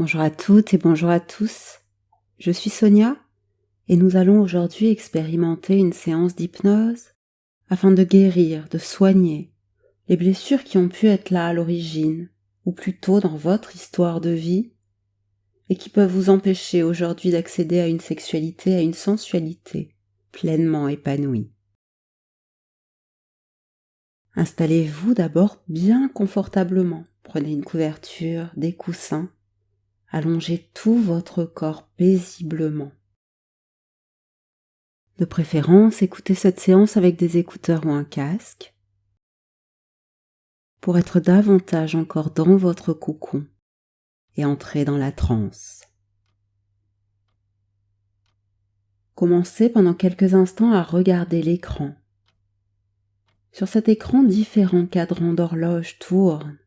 Bonjour à toutes et bonjour à tous. Je suis Sonia et nous allons aujourd'hui expérimenter une séance d'hypnose afin de guérir, de soigner les blessures qui ont pu être là à l'origine ou plutôt dans votre histoire de vie et qui peuvent vous empêcher aujourd'hui d'accéder à une sexualité, à une sensualité pleinement épanouie. Installez-vous d'abord bien confortablement. Prenez une couverture, des coussins. Allongez tout votre corps paisiblement. De préférence, écoutez cette séance avec des écouteurs ou un casque pour être davantage encore dans votre cocon et entrer dans la transe. Commencez pendant quelques instants à regarder l'écran. Sur cet écran, différents cadrans d'horloge tournent.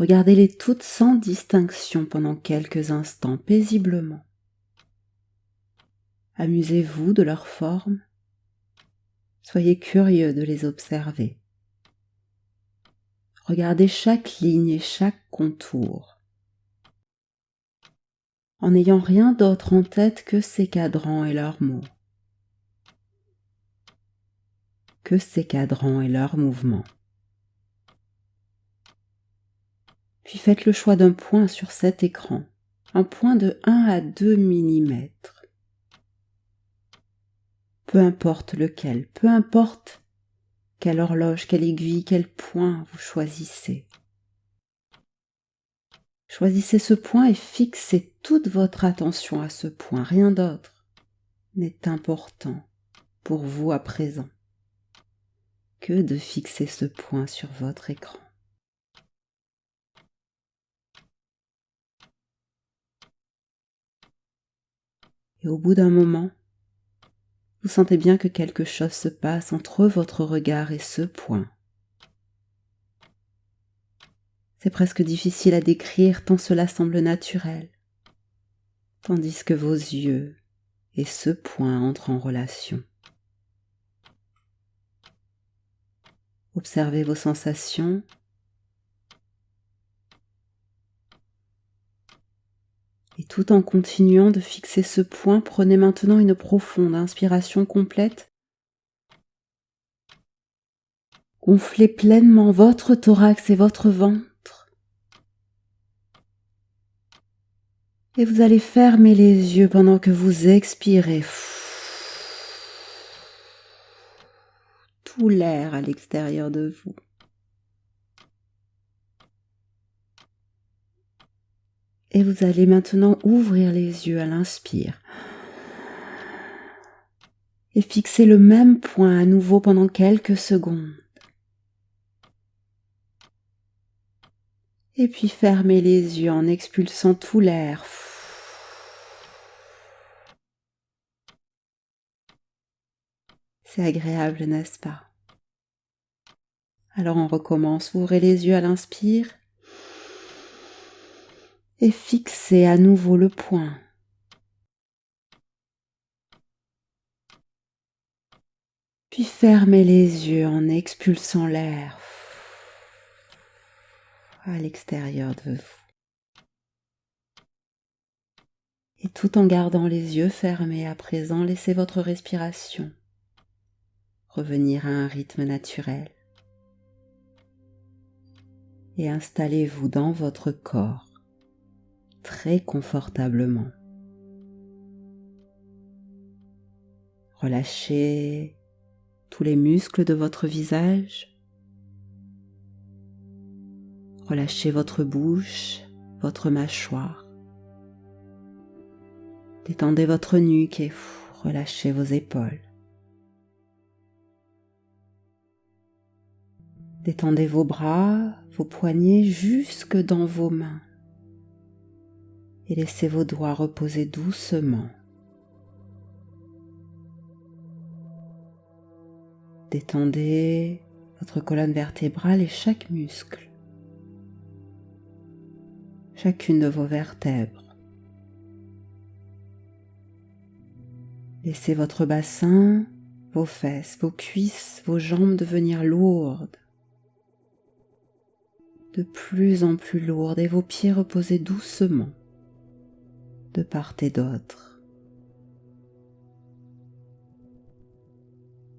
Regardez-les toutes sans distinction pendant quelques instants, paisiblement. Amusez-vous de leur forme. Soyez curieux de les observer. Regardez chaque ligne et chaque contour, en n'ayant rien d'autre en tête que ces cadrans et leurs mots, que ces cadrans et leurs mouvements. Puis faites le choix d'un point sur cet écran, un point de 1 à 2 mm. Peu importe lequel, peu importe quelle horloge, quelle aiguille, quel point vous choisissez. Choisissez ce point et fixez toute votre attention à ce point. Rien d'autre n'est important pour vous à présent que de fixer ce point sur votre écran. Et au bout d'un moment, vous sentez bien que quelque chose se passe entre votre regard et ce point. C'est presque difficile à décrire tant cela semble naturel, tandis que vos yeux et ce point entrent en relation. Observez vos sensations. Et tout en continuant de fixer ce point, prenez maintenant une profonde inspiration complète. Gonflez pleinement votre thorax et votre ventre. Et vous allez fermer les yeux pendant que vous expirez tout l'air à l'extérieur de vous. Et vous allez maintenant ouvrir les yeux à l'inspire. Et fixer le même point à nouveau pendant quelques secondes. Et puis fermez les yeux en expulsant tout l'air. C'est agréable, n'est-ce pas? Alors on recommence. Ouvrez les yeux à l'inspire. Et fixez à nouveau le point. Puis fermez les yeux en expulsant l'air à l'extérieur de vous. Et tout en gardant les yeux fermés à présent, laissez votre respiration revenir à un rythme naturel. Et installez-vous dans votre corps très confortablement. Relâchez tous les muscles de votre visage. Relâchez votre bouche, votre mâchoire. Détendez votre nuque et relâchez vos épaules. Détendez vos bras, vos poignets jusque dans vos mains. Et laissez vos doigts reposer doucement. Détendez votre colonne vertébrale et chaque muscle, chacune de vos vertèbres. Laissez votre bassin, vos fesses, vos cuisses, vos jambes devenir lourdes. de plus en plus lourde et vos pieds reposés doucement de part et d'autre.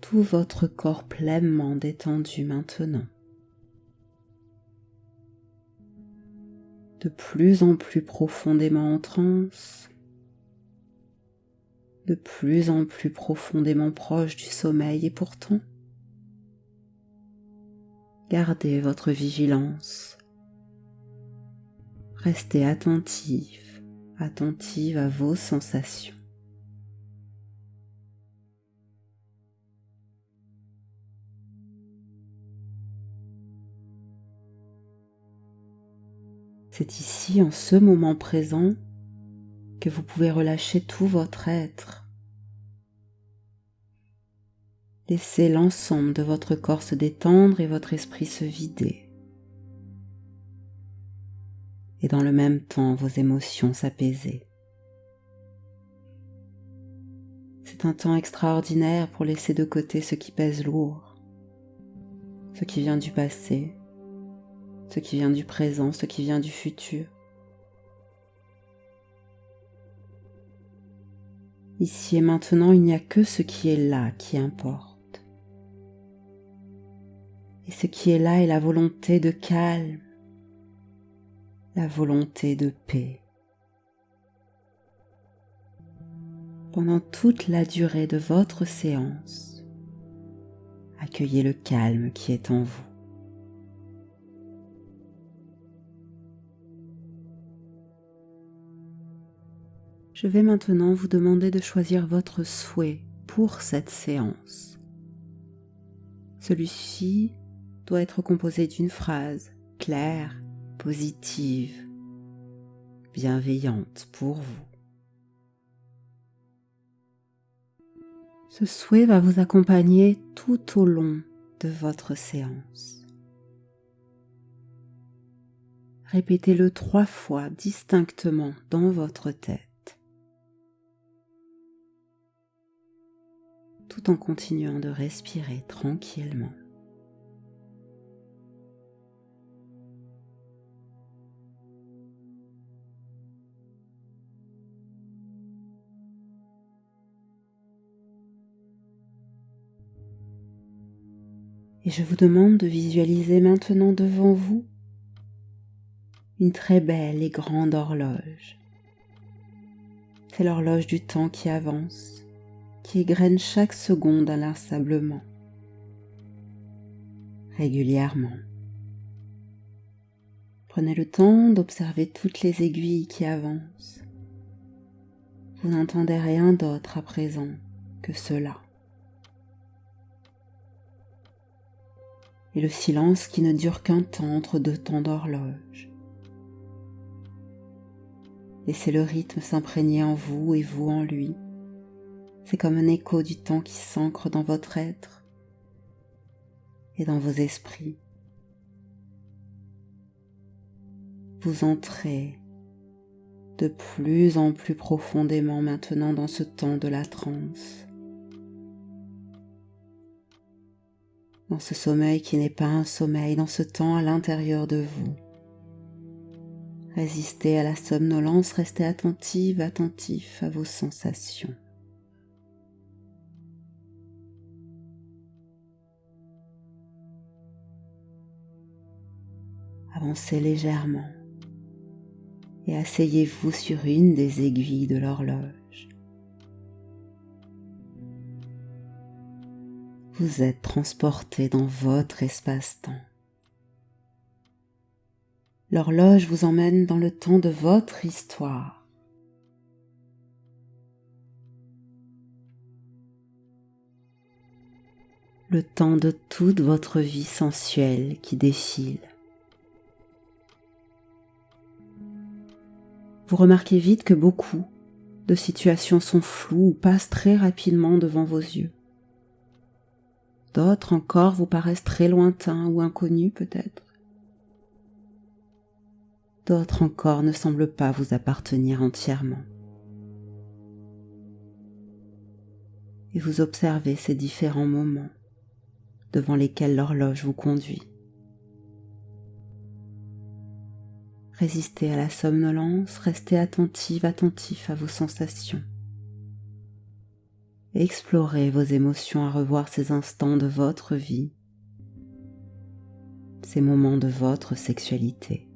Tout votre corps pleinement détendu maintenant. De plus en plus profondément en transe, de plus en plus profondément proche du sommeil et pourtant, gardez votre vigilance. Restez attentif, attentive à vos sensations. C'est ici, en ce moment présent, que vous pouvez relâcher tout votre être. Laissez l'ensemble de votre corps se détendre et votre esprit se vider. Et dans le même temps, vos émotions s'apaiser. C'est un temps extraordinaire pour laisser de côté ce qui pèse lourd, ce qui vient du passé, ce qui vient du présent, ce qui vient du futur. Ici et maintenant, il n'y a que ce qui est là qui importe. Et ce qui est là est la volonté de calme, la volonté de paix. Pendant toute la durée de votre séance, accueillez le calme qui est en vous. Je vais maintenant vous demander de choisir votre souhait pour cette séance. Celui-ci doit être composé d'une phrase claire, positive, bienveillante pour vous. Ce souhait va vous accompagner tout au long de votre séance. Répétez-le 3 fois distinctement dans votre tête, tout en continuant de respirer tranquillement. Et je vous demande de visualiser maintenant devant vous une très belle et grande horloge. C'est l'horloge du temps qui avance, qui égrène chaque seconde inlassablement, régulièrement. Prenez le temps d'observer toutes les aiguilles qui avancent. Vous n'entendez rien d'autre à présent que cela. Et le silence qui ne dure qu'un temps entre 2 temps d'horloge. Laissez le rythme s'imprégner en vous et vous en lui. C'est comme un écho du temps qui s'ancre dans votre être et dans vos esprits. Vous entrez de plus en plus profondément maintenant dans ce temps de la transe. Dans ce sommeil qui n'est pas un sommeil, dans ce temps à l'intérieur de vous. Résistez à la somnolence, restez attentive, attentif à vos sensations. Avancez légèrement et asseyez-vous sur une des aiguilles de l'horloge. Vous êtes transporté dans votre espace-temps. L'horloge vous emmène dans le temps de votre histoire. Le temps de toute votre vie sensuelle qui défile. Vous remarquez vite que beaucoup de situations sont floues ou passent très rapidement devant vos yeux. D'autres encore vous paraissent très lointains ou inconnus peut-être. D'autres encore ne semblent pas vous appartenir entièrement. Et vous observez ces différents moments devant lesquels l'horloge vous conduit. Résistez à la somnolence, restez attentif à vos sensations. Explorez vos émotions à revoir ces instants de votre vie, ces moments de votre sexualité.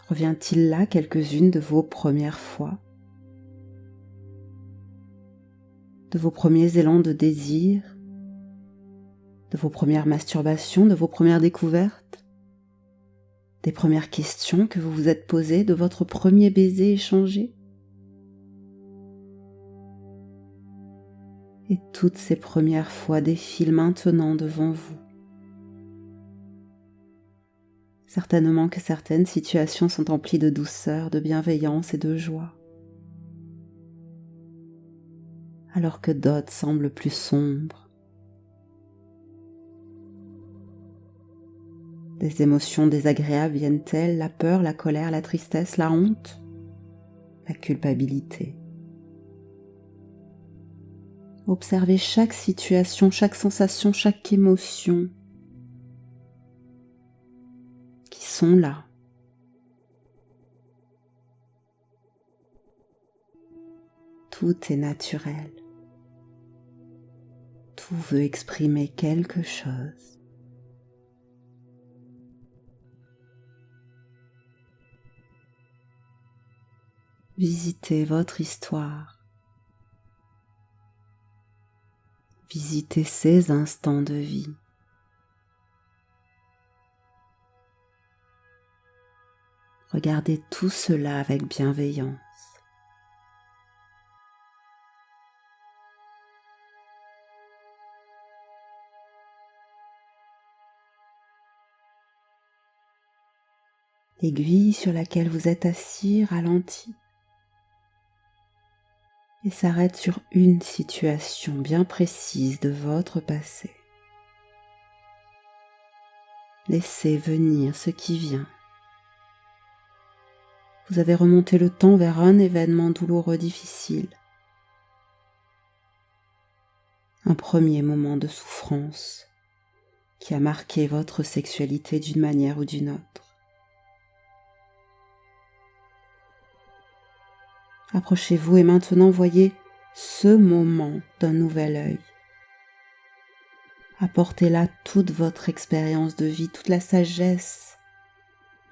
Revient-il là quelques-unes de vos premières fois, de vos premiers élans de désir, de vos premières masturbations, de vos premières découvertes, des premières questions que vous vous êtes posées, de votre premier baiser échangé? Et toutes ces premières fois défilent maintenant devant vous. Certainement que certaines situations sont emplies de douceur, de bienveillance et de joie, alors que d'autres semblent plus sombres. Des émotions désagréables viennent-elles, la peur, la colère, la tristesse, la honte, la culpabilité? Observez chaque situation, chaque sensation, chaque émotion qui sont là. Tout est naturel. Tout veut exprimer quelque chose. Visitez votre histoire. Visitez ces instants de vie. Regardez tout cela avec bienveillance. L'aiguille sur laquelle vous êtes assis ralentit et s'arrête sur une situation bien précise de votre passé. Laissez venir ce qui vient. Vous avez remonté le temps vers un événement douloureux difficile, un premier moment de souffrance qui a marqué votre sexualité d'une manière ou d'une autre. Approchez-vous et maintenant voyez ce moment d'un nouvel œil. Apportez là toute votre expérience de vie, toute la sagesse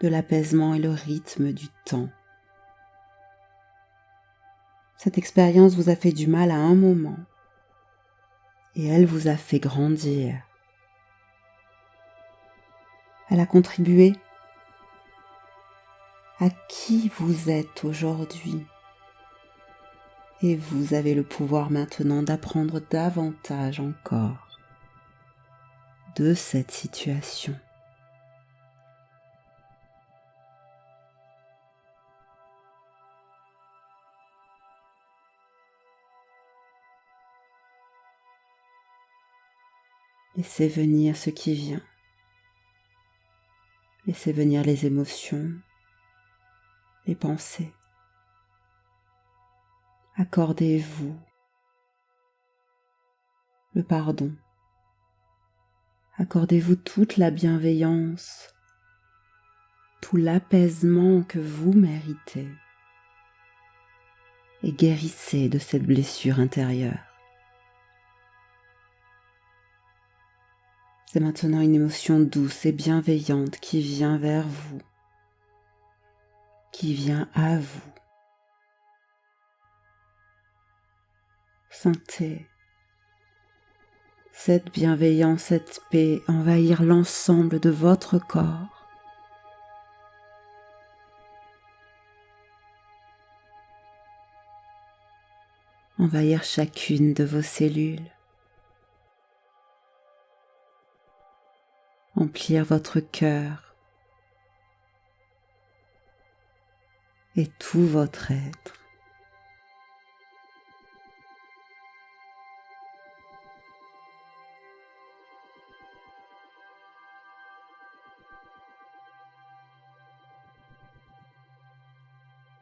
de l'apaisement et le rythme du temps. Cette expérience vous a fait du mal à un moment et elle vous a fait grandir. Elle a contribué à qui vous êtes aujourd'hui. Et vous avez le pouvoir maintenant d'apprendre davantage encore de cette situation. Laissez venir ce qui vient. Laissez venir les émotions, les pensées. Accordez-vous le pardon. Accordez-vous toute la bienveillance, tout l'apaisement que vous méritez et guérissez de cette blessure intérieure. C'est maintenant une émotion douce et bienveillante qui vient vers vous, qui vient à vous. Sentez cette bienveillance, cette paix envahir l'ensemble de votre corps. Envahir chacune de vos cellules. Emplir votre cœur et tout votre être.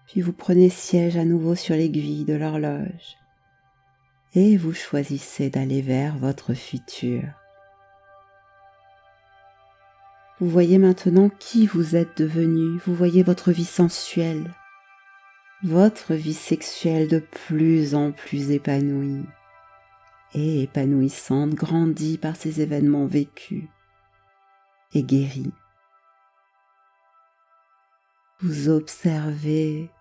Puis vous prenez siège à nouveau sur l'aiguille de l'horloge et vous choisissez d'aller vers votre futur. Vous voyez maintenant qui vous êtes devenu, vous voyez votre vie sensuelle, votre vie sexuelle de plus en plus épanouie et épanouissante, grandie par ces événements vécus et guéris. Vous observez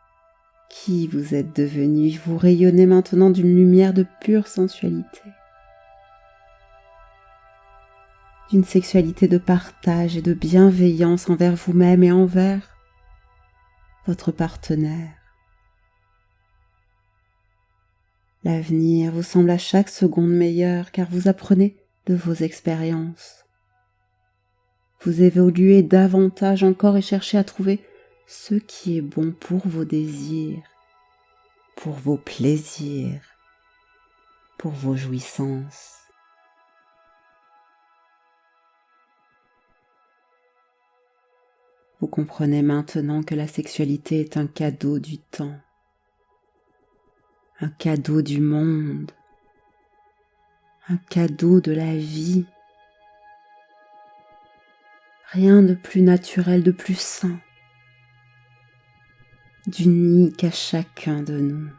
qui vous êtes devenu, vous rayonnez maintenant d'une lumière de pure sensualité, d'une sexualité de partage et de bienveillance envers vous-même et envers votre partenaire. L'avenir vous semble à chaque seconde meilleur car vous apprenez de vos expériences. Vous évoluez davantage encore et cherchez à trouver ce qui est bon pour vos désirs, pour vos plaisirs, pour vos jouissances. Vous comprenez maintenant que la sexualité est un cadeau du temps, un cadeau du monde, un cadeau de la vie. Rien de plus naturel, de plus sain, d'unique à chacun de nous.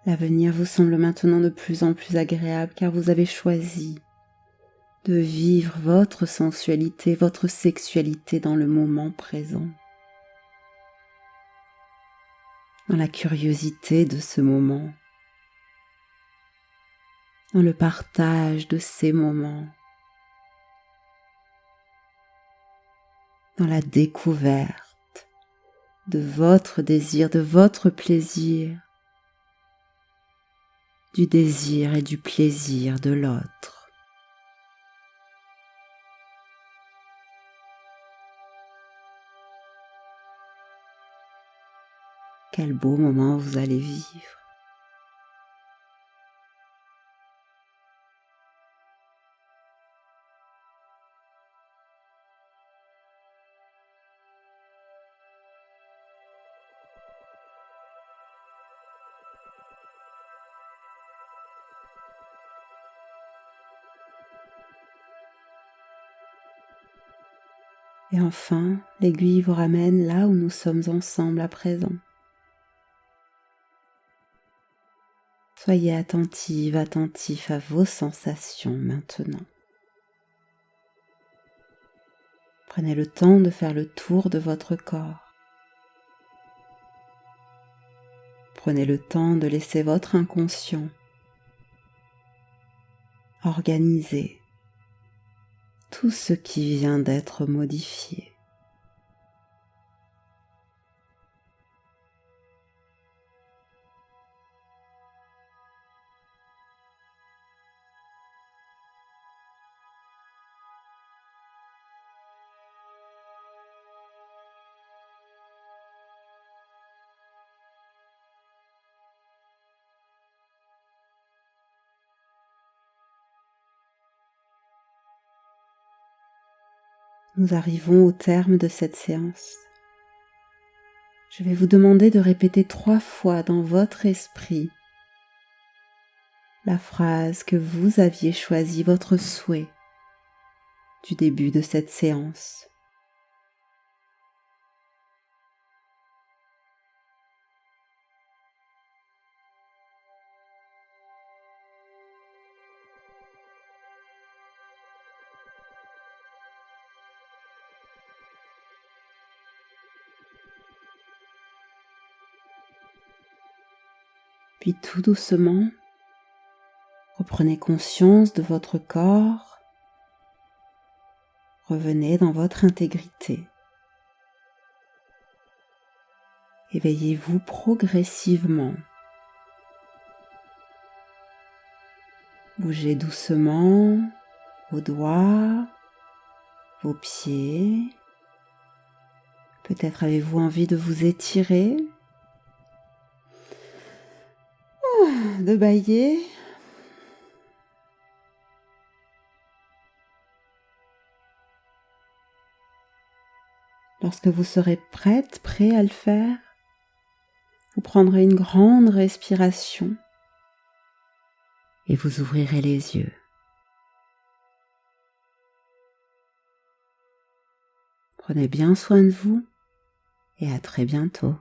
L'avenir vous semble maintenant de plus en plus agréable car vous avez choisi de vivre votre sensualité, votre sexualité dans le moment présent, dans la curiosité de ce moment, dans le partage de ces moments, dans la découverte de votre désir, de votre plaisir, du désir et du plaisir de l'autre. Quel beau moment vous allez vivre. Et enfin, l'aiguille vous ramène là où nous sommes ensemble à présent. Soyez attentive, attentif à vos sensations maintenant. Prenez le temps de faire le tour de votre corps. Prenez le temps de laisser votre inconscient organiser tout ce qui vient d'être modifié. Nous arrivons au terme de cette séance. Je vais vous demander de répéter 3 fois dans votre esprit la phrase que vous aviez choisie, votre souhait du début de cette séance. Puis tout doucement, reprenez conscience de votre corps, revenez dans votre intégrité. Éveillez-vous progressivement. Bougez doucement vos doigts, vos pieds. Peut-être avez-vous envie de vous étirer, de bâiller. Lorsque vous serez prête, prêt à le faire, vous prendrez une grande respiration et vous ouvrirez les yeux. Prenez bien soin de vous et à très bientôt.